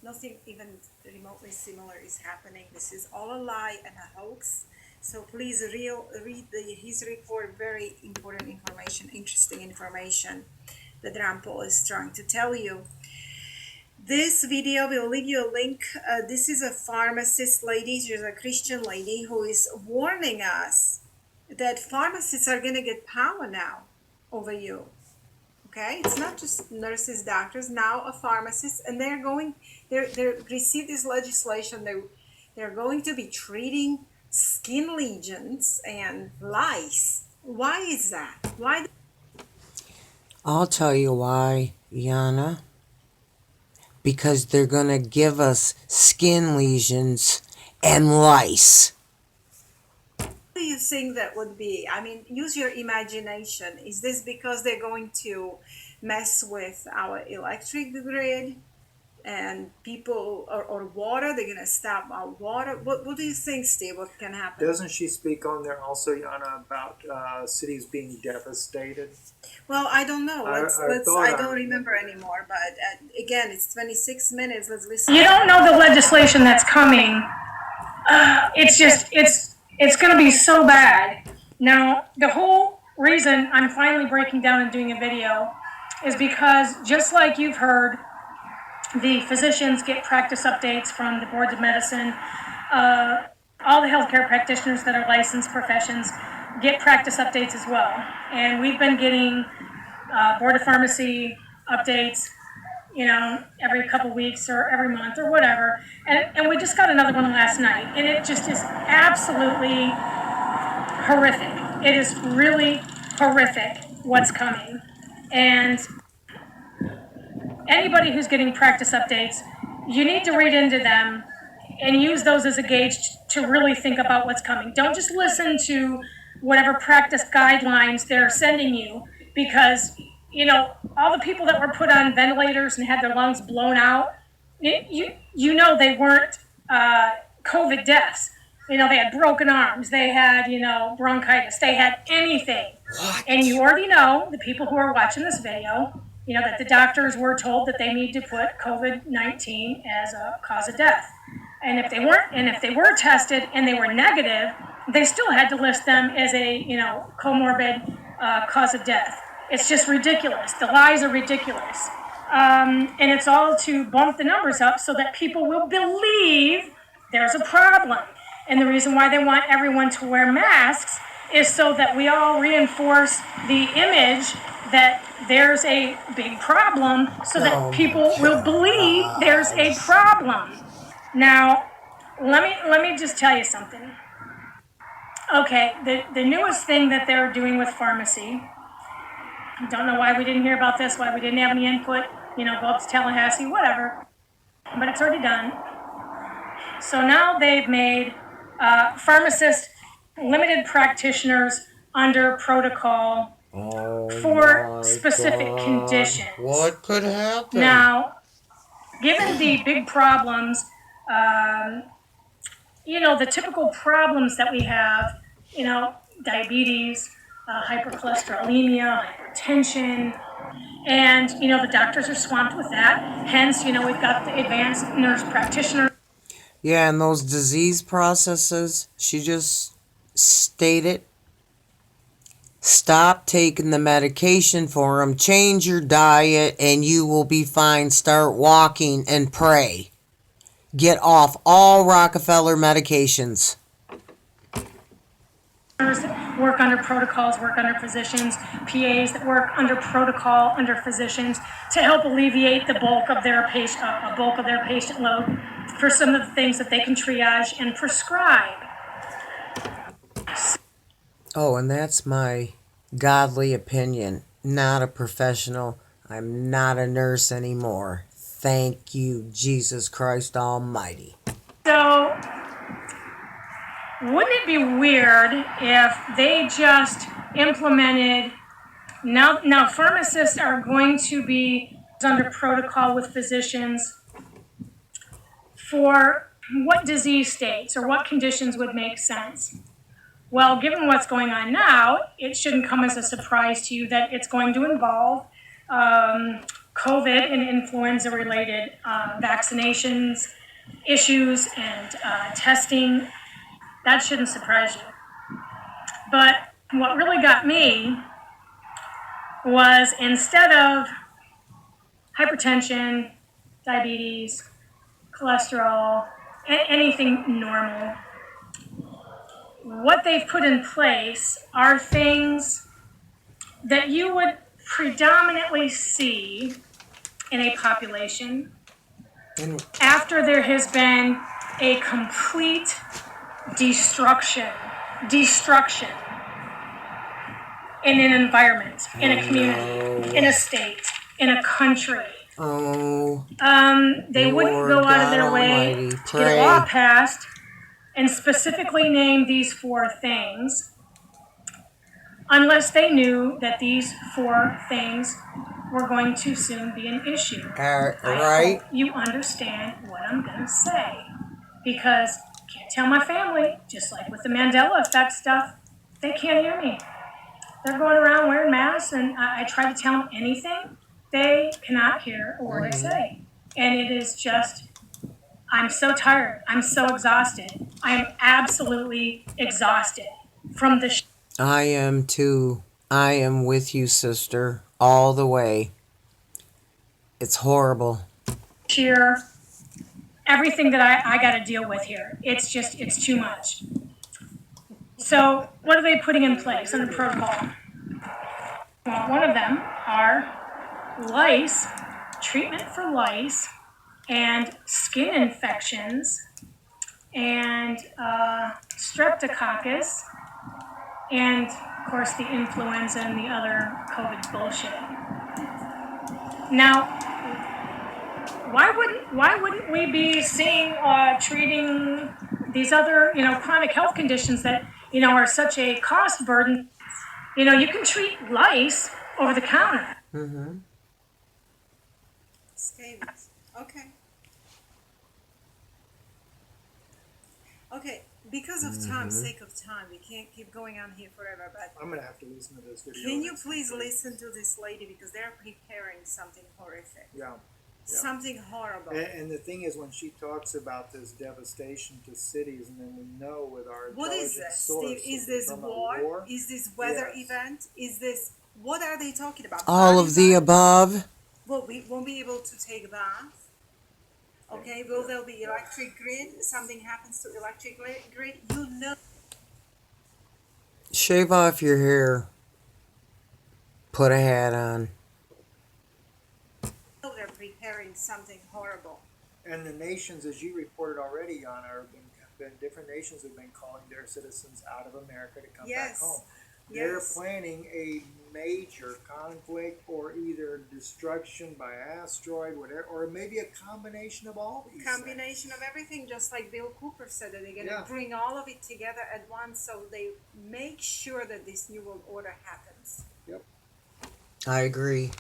nothing even remotely similar is happening. This is all a lie and a hoax. So please read his report. Very important information, interesting information that Rand Paul is trying to tell you. This video will leave you a link. This is a pharmacist lady. She's a Christian lady who is warning us that pharmacists are going to get power now over you. Okay, it's not just nurses, doctors, now a pharmacist, and they're receive this legislation. They're going to be treating skin lesions and lice. Why is that? Why? I'll tell you why, Yana. Because they're going to give us skin lesions and lice. What do you think that would be? I mean, use your imagination. Is this because they're going to mess with our electric grid and people or water? They're going to stop our water. What do you think, Steve? What can happen? Doesn't she speak on there also, Yana, about cities being devastated? Well, I don't know. I I don't remember anymore. But again, it's 26 minutes. Let's listen. You don't know the legislation that's coming. It's going to be so bad. Now, the whole reason I'm finally breaking down and doing a video is because, just like you've heard, the physicians get practice updates from the boards of medicine. All the healthcare practitioners that are licensed professions get practice updates as well. And we've been getting Board of Pharmacy updates, every couple weeks or every month or whatever. And we just got another one last night. And it just is absolutely horrific. It is really horrific what's coming. And anybody who's getting practice updates, you need to read into them and use those as a gauge to really think about what's coming. Don't just listen to whatever practice guidelines they're sending you, because all the people that were put on ventilators and had their lungs blown out, they weren't COVID deaths. They had broken arms, they had bronchitis, they had anything. What? And you already know, the people who are watching this video, that the doctors were told that they need to put COVID-19 as a cause of death. And if they were tested and they were negative, they still had to list them as a comorbid cause of death. It's just ridiculous. The lies are ridiculous. And it's all to bump the numbers up so that people will believe there's a problem. And the reason why they want everyone to wear masks is so that we all reinforce the image that there's a big problem, so that people will believe there's a problem. Now, let me just tell you something. Okay, the newest thing that they're doing with pharmacy, I don't know why we didn't hear about this, why we didn't have any input, go up to Tallahassee, whatever, but it's already done. So now they've made pharmacists limited practitioners under protocol for specific conditions. What could happen? Now, given the big problems, the typical problems that we have, diabetes, hypercholesterolemia, hypertension, and, the doctors are swamped with that. Hence, we've got the advanced nurse practitioners. Yeah, and those disease processes, she just stated, stop taking the medication for them, change your diet, and you will be fine. Start walking and pray. Get off all Rockefeller medications. Work under protocols, work under physicians, PAs that work under protocol, under physicians, to help alleviate the bulk of their patient load for some of the things that they can triage and prescribe. Oh, and that's my godly opinion, not a professional. I'm not a nurse anymore. Thank you, Jesus Christ Almighty. So, wouldn't it be weird if they just implemented, now pharmacists are going to be under protocol with physicians for what disease states or what conditions would make sense. Well, given what's going on now, it shouldn't come as a surprise to you that it's going to involve COVID and influenza related vaccinations, issues, and testing. That shouldn't surprise you. But what really got me was instead of hypertension, diabetes, cholesterol, anything normal, what they've put in place are things that you would predominantly see in a population And after there has been a complete destruction in an environment, in a community, in a state, in a country. oh, They wouldn't Lord go out of God their way Almighty, to get a pray. law passed and specifically name these 4 things unless they knew that these 4 things were going to soon be an issue. I right? hope you understand what I'm going to say, because I can't tell my family, just like with the Mandela effect stuff, they can't hear me. They're going around wearing masks, and I try to tell them anything, they cannot hear a word I say. And it is just, I'm so tired. I'm so exhausted. I am absolutely exhausted from the I am too. I am with you, sister, all the way. It's horrible. sheer everything that I got to deal with here. It's just, it's too much. So what are they putting in place in the protocol? Well, one of them are lice, treatment for lice, and skin infections, and streptococcus, and of course the influenza and the other COVID bullshit. Now, why wouldn't we be seeing treating these other chronic health conditions that are such a cost burden? You can treat lice over the counter. Mm-hmm. Scabies. Okay. Okay. Because of time, sake of time, we can't keep going on here forever. But I'm gonna have to listen to this video. can you please listen to this lady, because they're preparing something horrific, Yeah. something horrible. And the thing is, when she talks about this devastation to cities, and then we know with our What is intelligence this, source, Steve? Is that we're this talking about war? Is this weather Yes. event? Is this, what are they talking about? All Body of the bath? above. Well, we won't be able to take a bath. Okay, will there be electric grid? Something happens to electric grid? You know Shave off your hair. Put a hat on. they're preparing something horrible. And the nations, as you reported already, Yana, different nations have been calling their citizens out of America to come back Yes. home. They're Yes. planning a major conflict, or either destruction by asteroid, whatever, or maybe a combination of all these Combination of everything, just like Bill Cooper said, that they're going to Yeah. bring all of it together at once, so they make sure that this new world order happens. I agree.